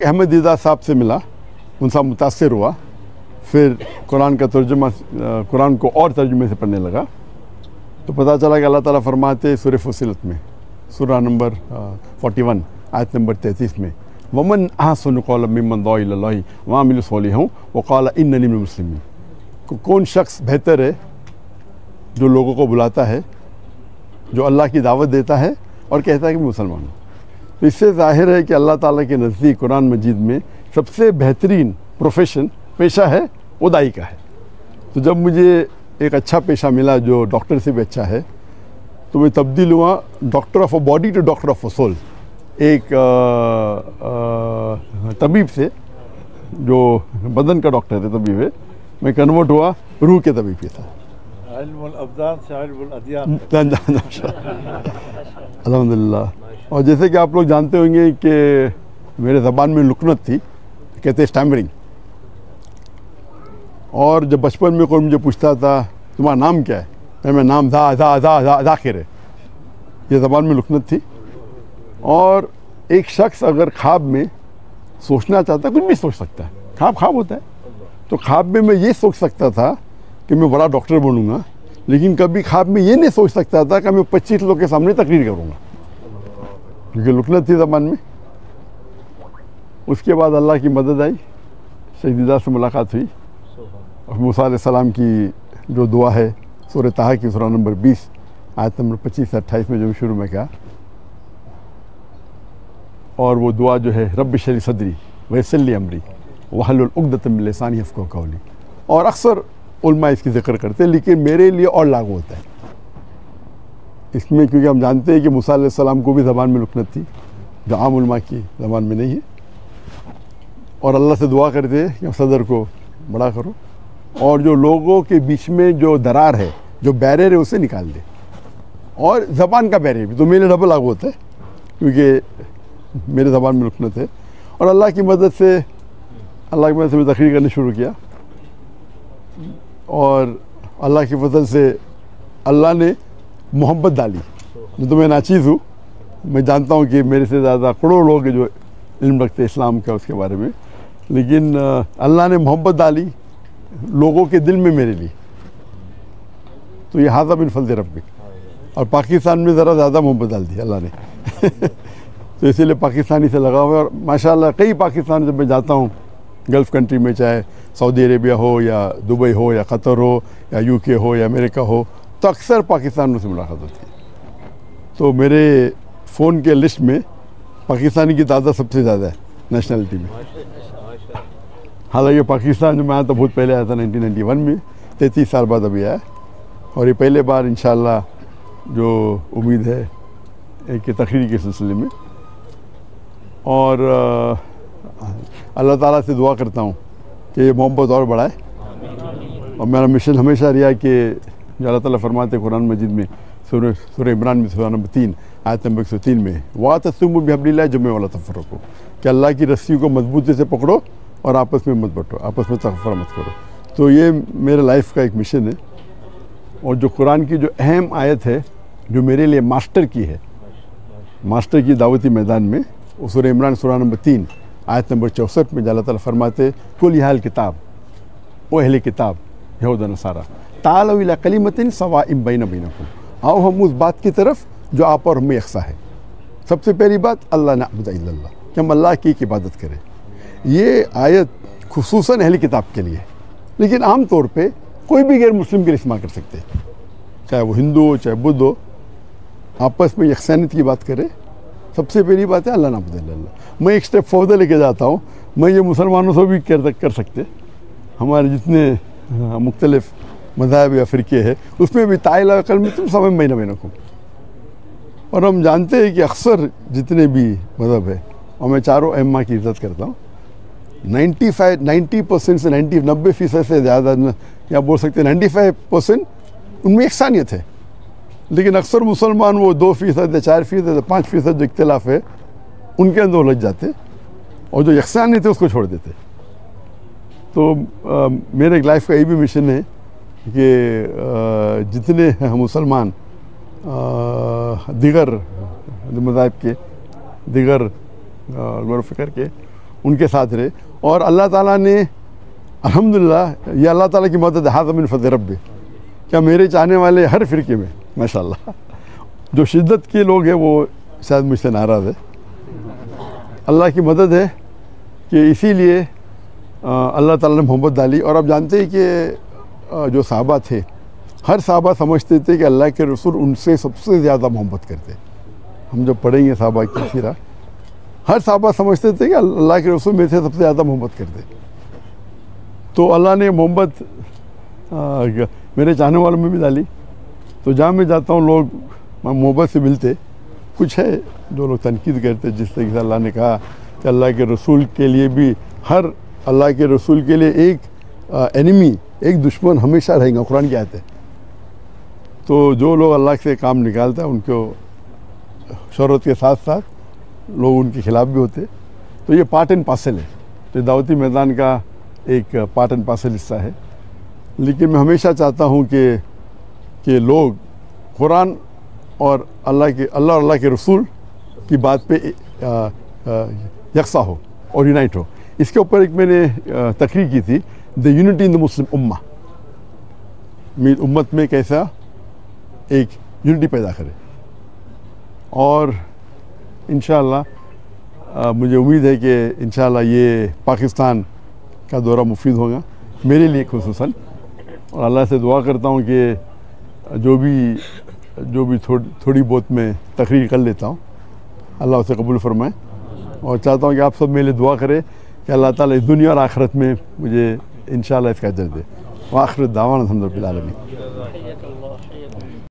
अहमद दीदार साहब से मिला, उनसे मुतासिर हुआ, फिर कुरान का तर्जुमा, कुरान को और तर्जुमे से पढ़ने लगा, तो पता चला कि अल्लाह ताला फरमाते सूरह फुसिलत में, सूरह नंबर 41 आयत नंबर 33 में, वमन अहसनु क़ौलन मिम्मन दुआ इलल्लाहि व अमिला सालिहान व क़ाल इन्ननी मिनल मुस्लिमीन। कौन शख्स बेहतर है जो लोगों को बुलाता है, जो अल्लाह की दावत देता है और कहता है कि मुसलमान हूँ। तो इससे ज़ाहिर है कि अल्लाह ताला के नज़दीक कुरान मजीद में सबसे बेहतरीन प्रोफेशन, पेशा है, वो दाई का है। तो जब मुझे एक अच्छा पेशा मिला जो डॉक्टर से भी अच्छा है, तो मैं तब्दील हुआ doctor of a body to doctor of a soul. एक तबीब से, जो बदन का डॉक्टर है, तबीब है, मैं कन्वर्ट हुआ रूह के तबीब के साथ। अल्हम्दुलिल्लाह। और जैसे कि आप लोग जानते होंगे कि मेरे ज़बान में लुकनत थी, कहते स्टैमरिंग। और जब बचपन में कोई मुझे पूछता था तुम्हारा नाम क्या है, तो मेरा नाम ज़ाकिर है, ये ज़बान में लुकनत थी। और एक शख्स अगर ख्वाब में सोचना चाहता है, कुछ भी सोच सकता है, ख्वाब होता है। तो ख्वाब में मैं ये सोच सकता था कि मैं बड़ा डॉक्टर बनूंगा, लेकिन कभी ख्वाब में ये नहीं सोच सकता था कि मैं 25 लोग के सामने तकरीर करूंगा, क्योंकि लुकनत थी ज़बान में। उसके बाद अल्लाह की मदद आई, शहीदा से मुलाकात हुई, और मूसा अलैहिस्सलाम की जो दुआ है सूरह ताहा की सूरह नंबर 20 आयत नंबर 25 से 28 में जो शुरू में कहा, और वो दुआ जो है रब्बि इश्रह ली सदरी वयस्सिर ली अमरी वहलुल उक़दतम मिन लिसानी यफ़क़हू क़ौली। और अक्सर उलमा इसकी ज़िक्र करते हैं, लेकिन मेरे लिए और लागू होता है इसमें, क्योंकि हम जानते हैं कि मूसा अलैहिस्सलाम को भी ज़बान में लुकनत थी, जो आम उलमा की ज़बान में नहीं है। और अल्लाह से दुआ करते हैं कि सदर को बड़ा करो, और जो लोगों के बीच में जो दरार है, जो बैरियर है, उसे निकाल दे। और ज़बान का बैरियर भी तो मेरे डबल लागू होता है, क्योंकि मेरे ज़बान में लुकनत है। और अल्लाह की मदद से मैं तकरीर करना शुरू किया, और अल्लाह की फजल से अल्लाह ने मोहब्बत डाली। जो तो मैं नाचीज़ हूँ, मैं जानता हूँ कि मेरे से ज़्यादा करोड़ों लोग जो इल्म रखते इस्लाम का उसके बारे में, लेकिन अल्लाह ने मोहब्बत डाली लोगों के दिल में मेरे लिए। तो ये हाज़ा बिन फज़ल रब्बिक। और पाकिस्तान में ज़रा ज़्यादा मोहब्बत डाल दी अल्लाह ने तो इसीलिए पाकिस्तानी से लगा हुआ है। और माशाल्लाह कई पाकिस्तान जब मैं जाता हूँ गल्फ़ कंट्री में, चाहे सऊदी अरेबिया हो या दुबई हो या क़तर हो या यूके हो या अमेरिका हो, तो अक्सर पाकिस्तान से मुलाकात होती है। तो मेरे फ़ोन के लिस्ट में पाकिस्तानी की तादाद सबसे ज़्यादा है नेशनलिटी में। हालांकि पाकिस्तान जो मैं आया था बहुत पहले आया था 1991 में, 33 साल बाद अभी आया। और ये पहले बार इंशाअल्लाह जो उम्मीद है एक तकरीर के सिलसिले में। और अल्लाह ताला से दुआ करता हूँ कि ये मोहब्बत और बढ़ाए। और मेरा मिशन हमेशा रहा कि जो अल्लाह ताला फरमाते कुरान मजीद में सूरह इमरान में सूरह नंबर 3 आयत नंबर 103 में, वातसिमू बिहब्लिल्लाहि जमीअन वला तफ़र्रक़ू, कि अल्लाह की रस्सी को मजबूती से पकड़ो और आपस में मत बंटो, आपस में तफ़र्रक़ मत करो। तो ये मेरे लाइफ का एक मिशन है। और जो कुरान की जो अहम आयत है जो मेरे लिए मास्टर की है, मास्टर की दावती मैदान में, वो सूरह इमरान सूरह नंबर 3 आयत नंबर 64 में अल्लाह ताला फरमाते, कुल या अहल किताब, ओ अहले किताब यहूद व नसारा, ताअलू इला कलिमतिन सवाइम बैना बैनकुम, आओ हम उस बात की तरफ जो आप और हमें यकसा है। सबसे पहली बात अल्लाह नअबुद इल्लल्लाह, कि हम अल्लाह की इबादत करें। ये आयत खुसूसन अहले किताब के लिए, लेकिन आम तौर पे कोई भी गैर मुस्लिम के लिए इस्तेमाल कर सकते हैं, चाहे वो हिंदू हो चाहे बुद्ध हो, आपस में यकसानियत की बात करें। सबसे पहली बात है अल्लाह नअबुद इल्लल्लाह। मैं एक स्टेप फर्दर लेके जाता हूँ, मैं ये मुसलमानों से भी कर सकते, हमारे जितने मुख्तलिफ मज़ाहब या फ़िरक़े हैं उसमें भी ताइला कलमतुन सवाइम बैना बैनकुम। और हम जानते हैं कि अक्सर जितने भी मज़हब है, और मैं चारों अइम्मा की इज़्ज़त करता हूँ, 90% से 90% से ज़्यादा, या बोल सकते हैं 95% उनमें यकसानियत है। लेकिन अक्सर मुसलमान वो 2% या 4% या 5% जो इख्तिलाफ है उनके अंदर उलझ जाते, और जो यकसानियत है उसको छोड़ देते। तो मेरे लाइफ का ये भी मिशन है कि जितने मुसलमान दीगर मज़ाहिब के, दीगर गौर फ़िक्र के, उनके साथ रहे। और अल्लाह ताला ने अल्हम्दुलिल्लाह, ये अल्लाह ताला की मदद, हाज़ा मिन फ़ज़्ल रब्बी, क्या मेरे चाहने वाले हर फ़िरके में माशाअल्लाह जो शिद्दत के लोग हैं वो शायद मुझसे नाराज़ है। अल्लाह की मदद है कि इसीलिए अल्लाह ताला ने मोहब्बत डाली। और आप जानते हैं कि जो सहाबा थे, हर सहाबा समझते थे कि अल्लाह के रसूल उनसे सबसे ज़्यादा मोहब्बत करते। हम जब पढ़ेंगे सहाबा की सीरा, हर सहाबा समझते थे कि अल्लाह के रसूल मेरे से सबसे ज़्यादा मोहब्बत करते। तो अल्लाह ने मोहब्बत मेरे चाहने वालों में भी डाली। तो जहाँ मैं जाता हूँ लोग मोहब्बत से मिलते। कुछ है जो लोग तनकीद करते, जिस तरीके से अल्लाह ने कहा कि अल्लाह के रसूल के लिए भी, हर अल्लाह के रसूल के लिए एक एनिमी, एक दुश्मन हमेशा रहेगा, कुरान की आयत है। तो जो लोग अल्लाह से काम निकालता है उनको शोहरत के साथ साथ लोग उनके खिलाफ भी होते। तो ये पार्ट एंड पार्सल है, तो दावती मैदान का एक पार्ट एंड पार्सल हिस्सा है। लेकिन मैं हमेशा चाहता हूँ कि लोग कुरान और अल्लाह के रसूल की बात पे यकसा हो और यूनाइट हो। इसके ऊपर एक मैंने तकरीर की थी, the unity in the Muslim उम्मा, मेरी उम्मत में कैसा एक यूनिटी पैदा करे। और इंशाअल्लाह मुझे उम्मीद है कि इंशाअल्लाह ये पाकिस्तान का दौरा मुफीद होगा मेरे लिए खुसूसन। और अल्लाह से दुआ करता हूँ कि जो भी थोड़ी बहुत मैं तकरीर कर लेता हूँ, अल्लाह उसे कबूल फरमाए। और चाहता हूँ कि आप सब मेरे लिए दुआ करें कि अल्लाह ताला इस दुनिया और आखिरत में मुझे इंशाअल्लाह इसका अजर दे। व आखिर दावाना अल्हम्दुलिल्लाह रब्बिल आलमीन।